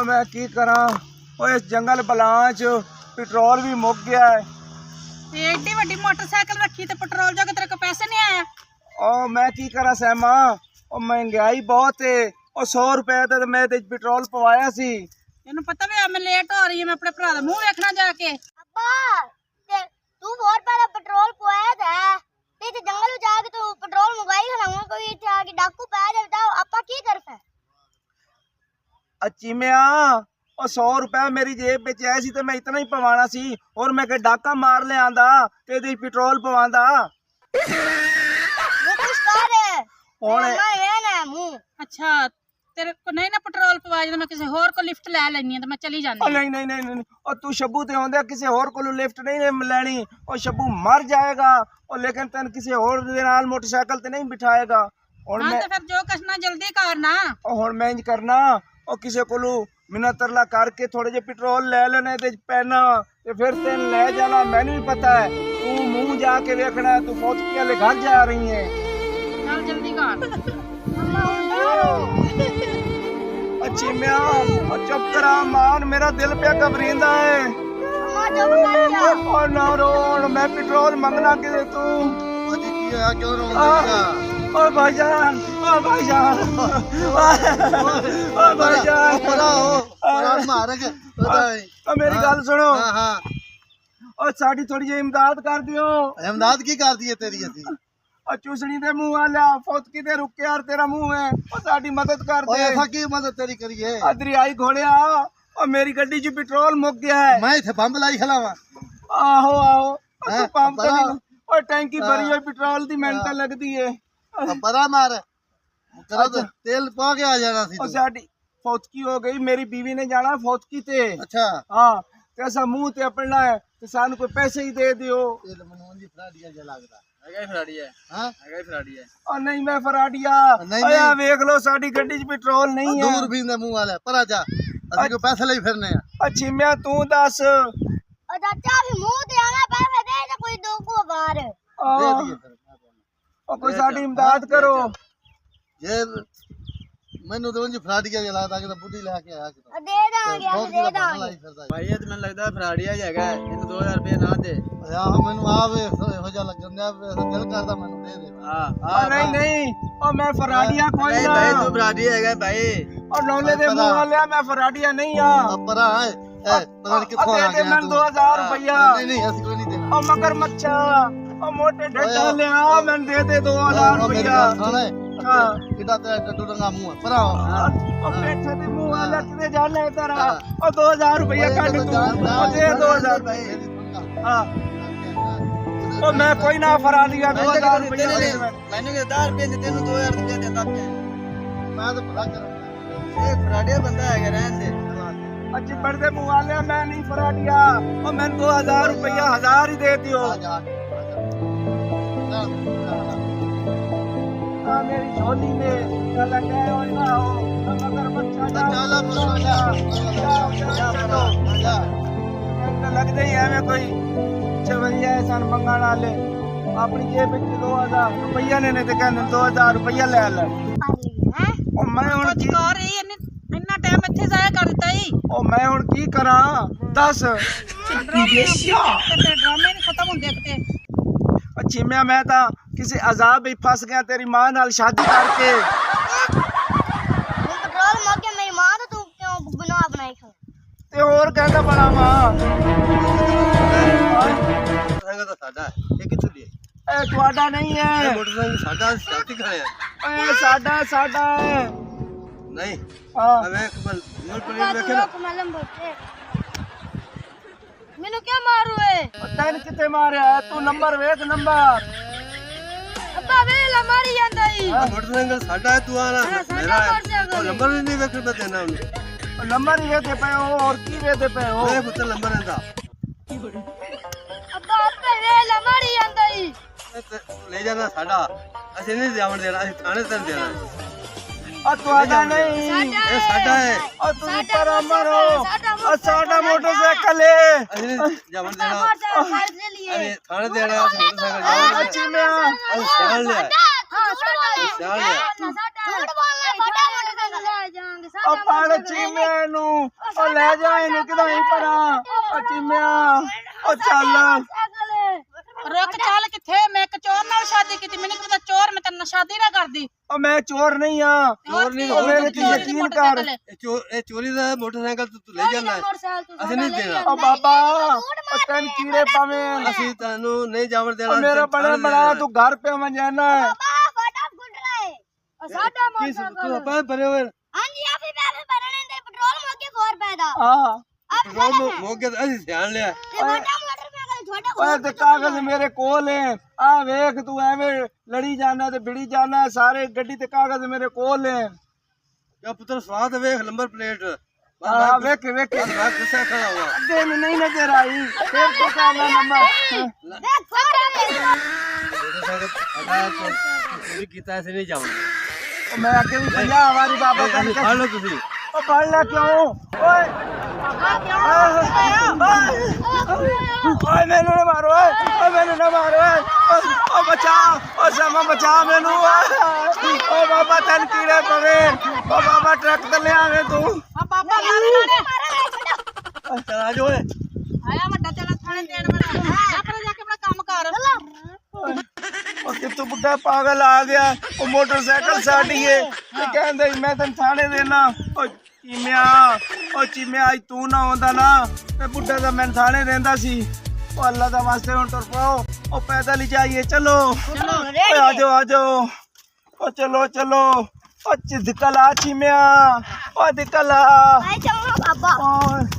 मैं की करा इस जंगल बलां च पेट्रोल भी मुक गया है। एडी वड्डी मोटरसाइकिल रखी ते पेट्रोल जो तेरे को पैसे नहीं आया। ओ मैं की करा सहमा महंगाई बहुत है। 100 रुपए ते मैं पेट्रोल पवाया सी। तेनू पता भी मैं लेट हो रही है, मैं अपने भरा दा मुंह देखना जाके। अब्बा ते तू बहुत पहले पेट्रोल पवाया था ते जंगल में जाके तू पेट्रोल मंगाई खलाऊंगा कोई इथे आके डाकू पा जाए तो आपा की करफे। अच्छी में 100 रुपए मेरी जेब में आए सी ते मैं इतना ही पवाना सी और मैं के डाका मार ले आंदा ते दी पेट्रोल पवांदा। वो कुछ कर हुण ना ये ना मुंह। अच्छा तेरे को नहीं ना पेट्रोल पवाया तो मैं किसी होर को लिफ्ट ले लेनी है तो मैं चली जानी। नहीं नहीं नहीं नहीं और तू शब्बू ते आंदे किसी होर को लिफ्ट नहीं लैनी और शब्बू मर जाएगा और लेकिन तेन किसी होर दे नाल मोटरसाइकिल ते नहीं बिठाएगा। हुण हां मैं तो फिर जो करना जल्दी करना। हुण मैं इंज करना और किसी कोलू मिना तरला करके थोड़े जे पेट्रोल ले लेने ते पैना ते फिर तेन ले जाना। मैनू भी पता है तू मुंह जाके देखना तू फौतकी वाले घर जा रही है। चल जल्दी कर। अच्छी मैं चुप करा मान मेरा दिल पे घबरींदा है। अम्मा चुप कर जा। और ना रो मैं पेट्रोल मंगना के तू क्यों रोंदा? ओ भाईजान ओ भाईजान ओ भाईजान मार के मेरी गल सुनो हां हां और साडी थोड़ी जी इमदाद कर दियो। इमदाद की कर दी है तेरी असी और चूसनी दे मुंह वाला फौतकी दे रुक के यार तेरा मुंह है और साडी मदद कर ओए दे। ऐसा की मदद तेरी करिए? दरियाई घोड़िया और मेरी गड्डी च पेट्रोल मुक गया है। मैं इथे बंब लाई खलावा। आहो आहो हैं? पंप बड़ा- और टैंकी भरी हुई पेट्रोल दी मेहनत लगदी है। परा मार करो तो तेल पा के आ जाना सी और तू। साडी फौतकी हो गई मेरी बीवी ने जाना फौतकी ते। अच्छा हाँ ते असा मुंह ते अपना है ते सानू कोई पैसे ही दे दियो। तेल मनोन जी फराडिया जे लगदा हैगा फराडी है। हां हैगा फराडी है। और नहीं मैं फराडिया नहीं, आया नहीं। देख लो साडी गड्डी च पेट्रोल नहीं है। दूर भी दे मुंह वाले परा जा असि को पैसे ले फिरने हैं। अच्छी मैं तू दस और चाचा भी मुंह ते आना पैसे दे तो कोई दो को बाहर। दे दिए फिर और कोई साडी इमदाद करो। ये मैनू तो उंज फराडिया जे लगदा कि बुढ़ी लेके आया कि दे दांगे दे दांगे। भाई ये तो मैं लगदा फराडिया जगह है इन 2000 रुपए ना दे यार मैनू आवे हो जा लगन दे दिल करदा मैनू दे दे। हां नहीं नहीं और मैं फराडिया कोई ना भाई तू फराडिया हैगा भाई और लौले दे मुंह वाले मैं फराडिया नहीं आ। परा है पता नहीं किथों आ गया तू। 2000 रुपया नहीं नहीं असि कोई नहीं देना। और मगर मच्छा और मोटे डड्डा ले आ मैं दे दे 2000 रुपया। हां किदा ते डड्डू रंगा मुंह परा और पेठे दे मुंह वाला किते जाना है तेरा और 2000 रुपया काट तू और दे 2000 रुपया। हां और मैं कोई ना फराडिया 2000 रुपया मैंने के 10 रुपए दे तेनु 2000 रुपया देता पे मैं तो भला कर एक फराडिया बंदा है रहन दे। अच्छे बड़े मुंह वाले मैं नहीं फराडिया और मैं 2000 रुपया 1000 ही दे दियो। मेरी झोली में लगे हो ना हो मगर बच्चा लगते ही है मैं कोई चवलिया सन मंगा नाले अपनी जेब में 2000 रुपया ने ते कहने 2000 रुपया ले ले और मैं हुन कुछ कर रही है इतना टाइम इथे जाया कर दिता ही। और मैं हुन की करा दस ड्रामे नहीं खत्म होंदे किते। अच्छी मैं ता किसी अजाब ही फंस गया तेरी मां नाल शादी करके। पेट्रोल मौके मेरी मां तो तू क्यों गुनाह बनाई खा। ते और कहना बड़ा मां रंगा तो साडा ये किथों लिए ए ਤੁਹਾਡਾ नहीं है मोटरसाइकिल साडा शादी करे ए साडा है नहीं हां हमें कमल नूर प्लेट देखे ना मालूम बोलते मैंने क्या मारू है। तैन किते मारया तू नंबर वेख नंबर अब्बा वेला मारी ਜਾਂਦਾ ਹੀ। मोटरसाइकिल साडा है तू आना मेरा है नंबर नहीं वेख मैं देना उन्हें नंबर ही वेते पे हो और की वेते पे हो मेरे पुत्र नंबर है दा अब्बा अब्बा वेला मारी ਜਾਂਦਾ ਹੀ। ले जाना साडा असि नहीं जावन देना असि थाने तक देना और ਤੁਹਾਡਾ नहीं ये साडा है और तू पर मरो और साडा मोटरसाइकिल है असि नहीं जावन देना मोटरसाइकिल ले लिए। अरे थाने देना मोटरसाइकिल अच्छी में असि शान ले हां साडा शान ले झूठ बोलना साडा मोटरसाइकिल ले जाएंगे। ਉਹ ਫੜ ਚੀਮੇ ਨੂੰ ਉਹ ਲੈ ਜਾ ਇਹਨੂੰ ਕਿਦਾਂ ਹੀ ਪਰਾਂ ਉਹ ਚੀਮਿਆ ਉਹ ਚੱਲ ਰੁਕ ਚੱਲ ਕਿੱਥੇ ਮੈਂ ਇੱਕ ਚੋਰ ਨਾਲ ਸ਼ਾਦੀ ਕੀਤੀ ਮੈਨੂੰ ਕੀ ਪਤਾ ਚੋਰ ਮੈਂ ਤੇਰੇ ਨਾਲ ਸ਼ਾਦੀ ਨਾ ਕਰਦੀ ਉਹ ਮੈਂ ਚੋਰ ਨਹੀਂ ਆ ਚੋਰ ਨਹੀਂ ਉਹ ਮੇਰੇ ਤੇ ਯਕੀਨ ਕਰ ਇਹ ਚੋਰੀ ਦਾ ਮੋਟਰਸਾਈਕਲ ਤੂੰ ਲੈ ਜਾਣਾ ਅਸੀਂ ਨਹੀਂ ਦੇਣਾ ਉਹ ਬਾਬਾ ਉਹ ਤੈਨੂੰ ਕੀੜੇ ਪਾਵੇਂ ਅਸੀਂ ਤੁਹਾਨੂੰ ਨਹੀਂ ਜਾਵਣ ਦੇਣਾ ਉਹ ਮੇਰਾ ਬਣਾ ਤੂੰ ਘਰ पे ਮੈਂ ਜਾਣਾ ਹੈ ਫਟਾ ਗੁੱਡ ਰਹੇ ਸਾਡਾ ਕੀ ਤੂੰ ਆਪਾਂ ਭਰੇ ਹੋਏ ਹਾਂਜੀ ਆਪੇ ਪੈਸੇ ਭਰਨੇ ਦੇ ਪੈਟਰੋਲ ਮੁੱਕੇ 4 ਰੁਪਏ ਦਾ ਹਾਂ ਪੈਟਰੋਲ ਮੋਗੇ ਅਸੀਂ ਧਿਆਨ ਲਿਆ ਤੇ ਵੱਡਾ ਮੋਟਰਸਾਈਕਲ ਛੋਟਾ ਓਏ ਤੇ ਕਾਗਜ਼ ਮੇਰੇ ਕੋਲ ਹੈ ਆ ਵੇਖ ਤੂੰ ਐਵੇਂ ਲੜੀ ਜਾਣਾ ਤੇ ਬਿੜੀ ਜਾਣਾ ਸਾਰੇ ਗੱਡੀ ਤੇ ਕਾਗਜ਼ ਮੇਰੇ ਕੋਲ ਹੈ ਯਾ ਪੁੱਤਰ ਸਵਾਦ ਵੇਖ ਨੰਬਰ ਪਲੇਟ ਆ ਵੇਖ ਵੇਖ ਮੈਂ ਗੁੱਸਾ ਖੜਾ ਹੁਆ ਅੱਗੇ ਨੂੰ ਨਹੀਂ ਨਜ਼ਰ ਆਈ ਫਿਰ तो कहना नंबर ਦੇਖ ਫੋਰ ਚੋਰੀ ਕੀਤਾ ਐਸੇ ਨਹੀਂ ਜਾਵਾਂਗੇ मैं आगे भी 50 हमारी बाबा का ਫੜ ਲਓ ਤੁਸੀਂ ओ पढ़ ले क्यों ओए ओए मैंने ना मारो ओए मैंने ना मारो ओ बचा ओ समा बचा मैनू ओ बाबा तन कीड़े पवे ओ बाबा ट्रक ते ले आवे तू ਆ ਬਾਬਾ ਚਲ ਆ ਜਾਓ ਓਏ ਆਇਆ ਵੱਡਾ ਤੇਰਾ ਥਾਣੇ ਦੇਣ ਵਾਲਾ ਜਾ ਕੇ ਆਪਣਾ ਕੰਮ ਕਰ ਉਹ ਕਿੱਥੋਂ ਬੁੱਢਾ ਪਾਗਲ ਆ ਗਿਆ ਉਹ ਮੋਟਰਸਾਈਕਲ ਸਾਡੀਏ ਤੇ ਕਹਿੰਦੇ ਮੈਂ ਤੈਨੂੰ ਥਾਣੇ ਦੇਣਾ ਉਹ ਚੀਮਿਆ ਅੱਜ ਤੂੰ ਨਾ ਆਉਂਦਾ ਨਾ ਤੇ ਬੁੱਢਾ ਦਾ ਮੈਂ ਥਾਣੇ ਦੇਂਦਾ ਸੀ ਉਹ ਅੱਲਾ ਦਾ ਵਾਸਤੇ ਹੁਣ ਤੁਰ ਪਾਓ ਉਹ ਪੈਦਲ ਹੀ ਜਾਈਏ ਚਲੋ ਓਏ ਆ ਜਾਓ ਉਹ ਚਲੋ ਉਹ ਚਿਦਕਲਾ ਚੀਮਿਆ ਉਹ ਦਿਕਲਾ ਭਾਈ ਚੰਗਾ ਬਾਬਾ ਓਏ